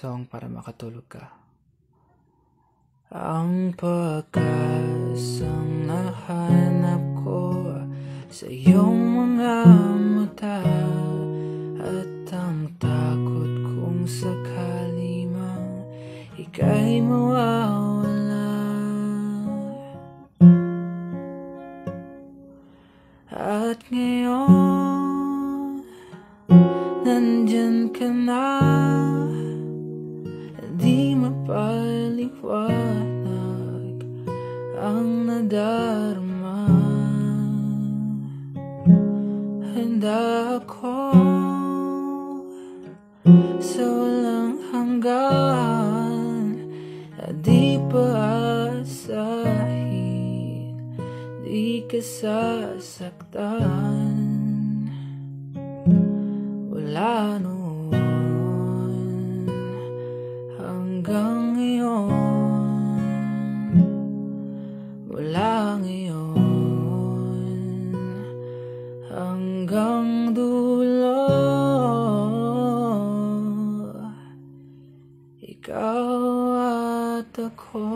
song para makatulog ka. Ang pag-asang nahanap ko sa iyong mga mata, at ang takot kung sakali mang ika'y mawawala. At ngayon, nandyan ka na, di mapaliwanag ang nadarama. Handa ako sa walang hanggan, di paasahin, di ka sasaktan. Wala noon hanggang ngayon, wala ngayon hanggang dulo. Ikaw at ako.